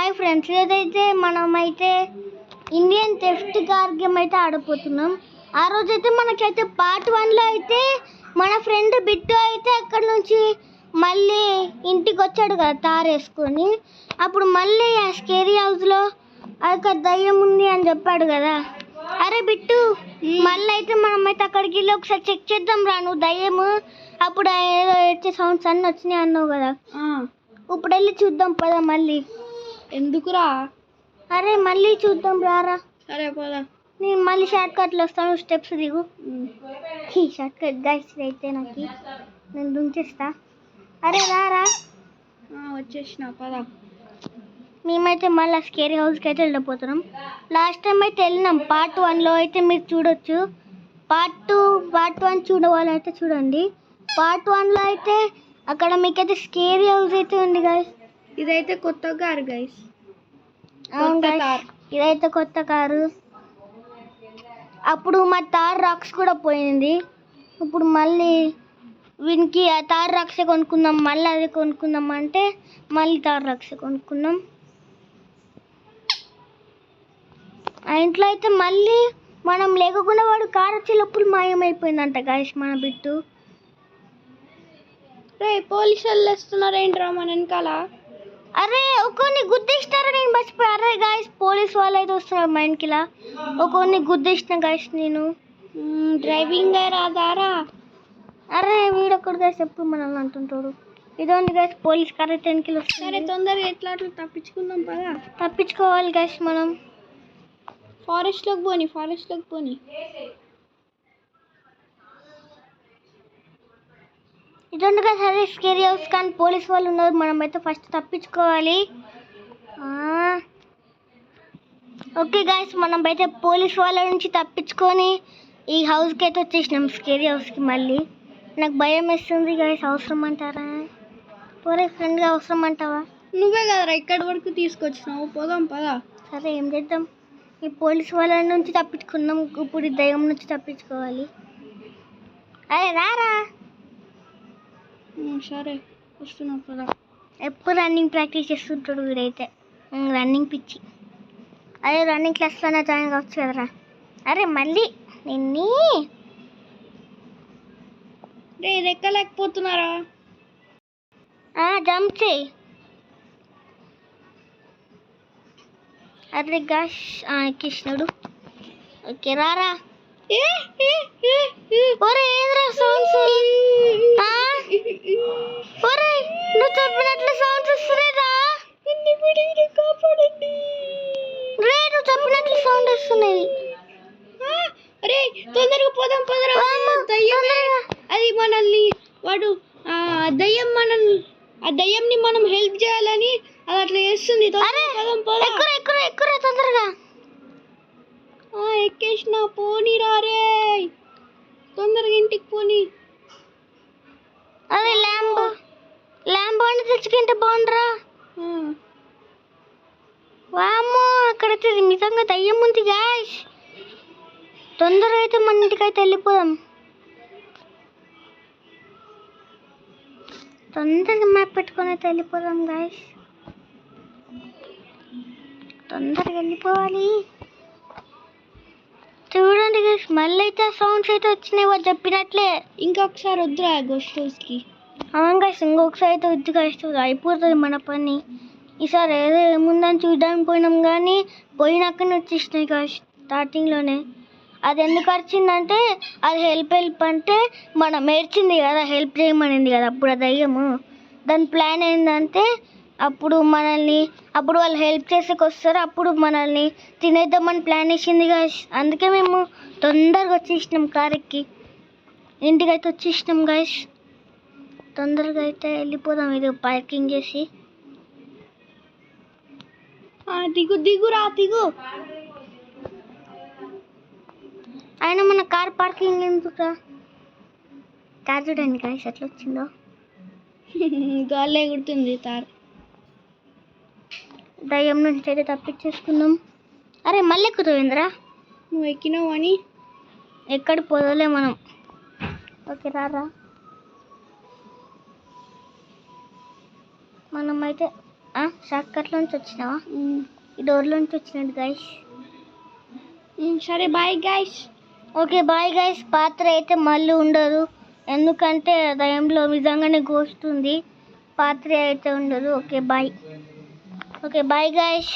Hi friends, ఏదైతే మనమైతే Indian theft car game అయితే ఆడపోతున్నాం. ఆ రోజైతే మనకైతే పార్ట్ 1లో అయితే మన ఫ్రెండ్ బిట్టు అయితే అక్కడ నుంచి మళ్ళీ ఇంటికి వచ్చాడు కదా తార్ వేసుకొని. అప్పుడు మళ్ళీ ఆ స్కేరీ హౌస్లో అక్కడ దయ్యం ఉంది అని చెప్పాడు కదా. అరే బిట్టు, మళ్ళీ అయితే మనమైతే అక్కడికి వెళ్ళి ఒకసారి చెక్ చేద్దాం రా. నువ్వు దయ్యము అప్పుడు ఏదో ఏడ్చే సౌండ్స్ అన్నీ వచ్చినాయి అన్నావు కదా, ఇప్పుడు వెళ్ళి చూద్దాం పదా. మళ్ళీ ఎందుకురా? అరే మళ్ళీ చూద్దాం రారా. సరే పోదా. నేను మళ్ళీ షార్ట్ కట్లో వస్తాను, స్టెప్స్ దిగు. షార్ట్ కట్ గైస్ అయితే నాకు నేను దుంచేస్తా. అరే రారా. వచ్చేసిన పదా. మేమైతే మళ్ళీ స్కేరీ హౌస్కి అయితే వెళ్ళిపోతున్నాం. లాస్ట్ టైం అయితే వెళ్ళినాం పార్ట్ 1లో అయితే మీరు చూడొచ్చు. పార్ట్ 1 చూడవాలైతే చూడండి. పార్ట్ 1లో అయితే అక్కడ మీకైతే స్కేరీ హౌస్ అయితే ఉంది గైస్. ఇదైతే కొత్త కారు గైస్. అవును గైస్, ఇదైతే కొత్త కారు. అప్పుడు మా తార్ రాక్స్ కూడా పోయింది. ఇప్పుడు మళ్ళీ వీనికి ఆ తార్ రాక్సే కొనుక్కుందాం, మళ్ళీ అది కొనుక్కుందాం అంటే మళ్ళీ తార్ రాక్సే కొనుక్కుందాం. ఆ ఇంట్లో అయితే మళ్ళీ మనం లేకుండా వాడు కారు వచ్చే లోపల మాయమైపోయిందంట గాయస్ మన బిట్టు. రే పోలీసు వాళ్ళు వస్తున్నారు ఏంట్రా మన వెనకాల. అరే ఒక్కొని గుద్దేస్తారా, నేను మర్చిపోయా. అరే గాయస్ పోలీస్ వాళ్ళు అయితే వస్తున్నారు మా ఇంటికిలా. ఒక్కొని గుద్దేసిన గాయస్ నేను. డ్రైవింగ్ రాదారా? అరే వీడొక్కడు గాయస్ ఎప్పుడు మనల్ని అంటుంటాడు. ఇదోంది గాయస్ పోలీస్ కార్ అయితే వెనకలు వస్తుంది. సరే తొందరగా ఎట్లా అట్లా తప్పించుకుందాం పదా. తప్పించుకోవాలి గాయస్ మనం. ఫారెస్ట్లోకి పోని. ఇదండగా సరే స్కేరీ హౌస్ కానీ పోలీస్ వాళ్ళు ఉన్నారు. మనం అయితే ఫస్ట్ తప్పించుకోవాలి. ఓకే గాయస్, మనం అయితే పోలీస్ వాళ్ళ నుంచి తప్పించుకొని ఈ హౌస్కి అయితే వచ్చేసినాం, స్కేరీ హౌస్కి. మళ్ళీ నాకు భయం వేస్తుంది గాయస్. అవసరం అంటారా? పోరే ఫ్రెండ్గా అవసరం అంటావా? నువ్వే కదరా ఇక్కడి వరకు తీసుకొచ్చినావు, పోదాం పదా. సరే ఏం చేద్దాం, ఈ పోలీస్ వాళ్ళ నుంచి తప్పించుకున్నాం, ఇప్పుడు ఈ దయ్యం నుంచి తప్పించుకోవాలి. అరే రారా. సరే వస్తున్నావు పదా. ఎప్పుడు రన్నింగ్ ప్రాక్టీస్ చేస్తుంటాడు వీడైతే, రన్నింగ్ పిచ్చి. అదే రన్నింగ్ క్లాస్లోనే జాయిన్ కావచ్చు కదరా. అరే మళ్ళీ నిన్నీ రే ఇది ఎక్కలేకపోతున్నారా? జంప్ చేయి. అరే గాష్ ఎక్కించినాడు. ఓకే రారా. ఒరే ఏంద్రా సౌండ్స్? ఒరే నువ్వు చెప్పినట్లు సౌండ్స్ వస్తున్నాయిరా. కాపాడండి రే, నువ్వు చెప్పినట్లు సౌండ్ వస్తున్నాయి. అరే తొందరగా పోదాం పదరా. అది మనల్ని వాడు దయ్యం ఆ దయ్యంని మనం హెల్ప్ చేయాలని అది అట్లా చేస్తుంది. ఎక్కురా తొందరగా. ఎక్కేసిన పోనీ రే, తొందరగా ఇంటికి పోనీ. అదే ల్యాంబో అని తెచ్చుకుంటే బాగుండ్రా. వామ్మో అక్కడైతే నిజంగా దయ్యం ఉంది గాయస్. తొందరగా అయితే మన ఇంటికైతే వెళ్ళిపోదాం. తొందరగా మ్యాప్ పెట్టుకొని అయితే వెళ్ళిపోదాం గాయస్. తొందరగా వెళ్ళిపోవాలి. చూడండి గాయస్, మళ్ళీ అయితే సౌండ్స్ అయితే వచ్చినాయి వాళ్ళు చెప్పినట్లే. ఇంకొకసారి వద్దురా గోస్ట్ హౌస్కి. అవును గాయస్, ఇంకొకసారి అయితే వద్దు గాయస్, అయిపోతుంది మన పని. ఈసారి ఏదో ఏముందని చూడడానికి పోయినాం కానీ పోయినాకనే వచ్చేసినాయి గాయస్. స్టార్టింగ్లోనే అది ఎందుకు వచ్చిందంటే, అది హెల్ప్ అంటే మనం ఏడ్చింది కదా, హెల్ప్ చేయమనింది కదా అప్పుడు ఆ దయ్యము. దాని ప్లాన్ ఏంటంటే అప్పుడు వాళ్ళు హెల్ప్ చేసేకి వస్తారు, అప్పుడు మనల్ని తినేద్దామని ప్లాన్ వేసింది గాయస్. అందుకే మేము తొందరగా వచ్చేసినాం కారెక్కి, ఇంటికైతే వచ్చేసినాం గాయస్. తొందరగా అయితే వెళ్ళిపోదాం, ఇది పార్కింగ్ చేసి. దిగురా. అయినా మన కార్ పార్కింగ్ ఎందుకురా? కార్ చూడండి గాయస్ ఎట్లా వచ్చిందో. గాల్లో ఎగురుతుంది తార్. దయ్యం నుంచి అయితే తప్పించేసుకున్నాం. అరే మళ్ళీ ఎక్కుతుందిరా. నువ్వు ఎక్కినావు అని ఎక్కడ పోదలే మనం. ఓకే రారా. మనమైతే షార్ట్ కట్లోంచి వచ్చినావా? ఈ డోర్లోంచి వచ్చినట్టు గైస్. సరే bye guys. Okay bye guys. పాత్ర అయితే మళ్ళీ ఉండదు, ఎందుకంటే దయంలో నిజంగానే గోస్ట్ ఉంది. పాత్ర అయితే ఉండదు. Okay bye. Okay bye guys.